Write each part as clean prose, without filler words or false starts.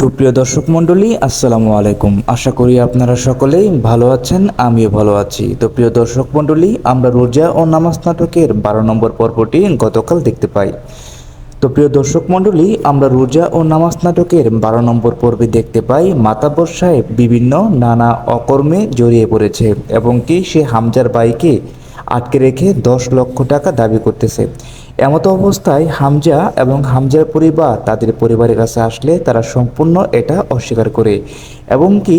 সুপ্রিয় দর্শক মণ্ডলী, আসসালামু আলাইকুম। আশা করি আপনারা সকলেই ভালো আছেন, আমিও ভালো আছি। তো প্রিয় দর্শক মণ্ডলী, আমরা রোজা ও নামাজ নাটকের 12 নম্বর পর্বটি গতকাল দেখতে পাই। তো প্রিয় দর্শক মণ্ডলী, আমরা রোজা ও নামাজ নাটকের 12 নম্বর পর্বে দেখতে পাই মাতাব্বর সাহেব বিভিন্ন নানা অকর্মে জড়িয়ে পড়েছে এবং কি সে হামজার বাইকে আটকে রেখে 10 লক্ষ টাকা দাবি করতেছে। এমতো অবস্থায় হামজা এবং হামজার পরিবার তাদের পরিবারের কাছে আসলে তারা সম্পূর্ণ এটা অস্বীকার করে এবং কি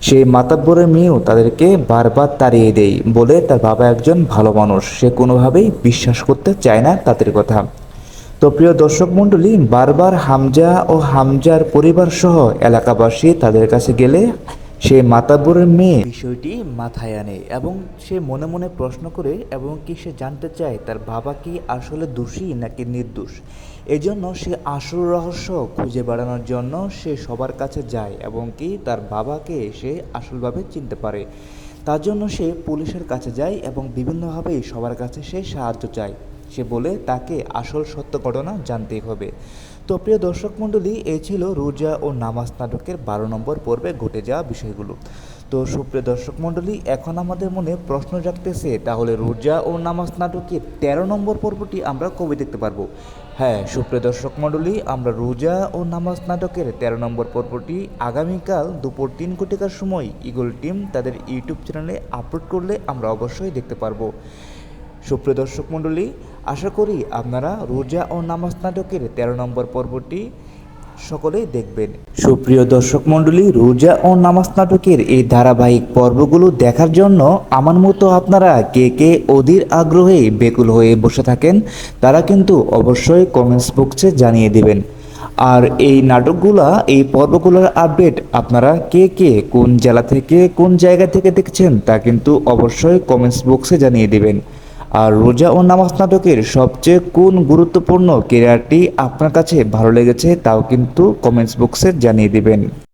সেই মাতাব্বরের মেয়েও তাদেরকে বারবার তাড়িয়ে দেয়, বলে তার বাবা একজন ভালো মানুষ, সে কোনোভাবেই বিশ্বাস করতে চায় না তাদের কথা। তো প্রিয় দর্শক মণ্ডলী, বারবার হামজা ও হামজার পরিবার সহ এলাকাবাসী তাদের কাছে গেলে সে মাতাব্বরের মেয়ে বিষয়টি মাথায় আনে এবং সে মনে মনে প্রশ্ন করে এবং কি সে জানতে চায় তার বাবা কি আসলে দোষী নাকি নির্দোষ। এজন্য সে আসল রহস্য খুঁজে বেড়ানোর জন্য সে সবার কাছে যায় এবং কি তার বাবাকে সে আসলভাবে চিনতে পারে। তার জন্য সে পুলিশের কাছে যায় এবং বিভিন্নভাবেই সবার কাছে সে সাহায্য চায়। সে বলে তাকে আসল সত্য ঘটনা জানতেই হবে। তো প্রিয় দর্শক মণ্ডলী, এই ছিল রোজা ও নামাজ নাটকের 12 নম্বর পর্বে ঘটে যাওয়া বিষয়গুলো। তো সুপ্রিয় দর্শক মণ্ডলী, এখন আমাদের মনে প্রশ্ন জাগতেছে, তাহলে রোজা ও নামাজ নাটকের 13 নম্বর পর্বটি আমরা কবে দেখতে পারবো? হ্যাঁ সুপ্রিয় দর্শক মণ্ডলী, আমরা রোজা ও নামাজ নাটকের 13 নম্বর পর্বটি আগামীকাল দুপুর 3 কোটিকার সময় ইগল টিম তাদের ইউটিউব চ্যানেলে আপলোড করলে আমরা অবশ্যই দেখতে পারবো। সুপ্রিয় দর্শক মণ্ডলী, আশা করি আপনারা রোজা ও নামাজ নাটকের 13 নম্বর পর্বটি সকলেই দেখবেন। সুপ্রিয় দর্শক মণ্ডলী, রোজা ও নামাজ নাটকের এই ধারাবাহিক পর্বগুলো দেখার জন্য আমার মতো আপনারা কে কে অধীর আগ্রহে বেকুল হয়ে বসে থাকেন তারা কিন্তু অবশ্যই কমেন্টস বক্সে জানিয়ে দিবেন। আর এই নাটকগুলা, এই পর্বগুলোর আপডেট আপনারা কে কে কোন জেলা থেকে কোন জায়গা থেকে দেখছেন তা কিন্তু অবশ্যই কমেন্টস বক্সে জানিয়ে দিবেন। আর রোজা ও নামাজ নাটকের সবচেয়ে কোন গুরুত্বপূর্ণ ক্যারেক্টারটি আপনার কাছে ভালো লেগেছে তাও কিন্তু কমেন্টস বক্সে জানিয়ে দিবেন।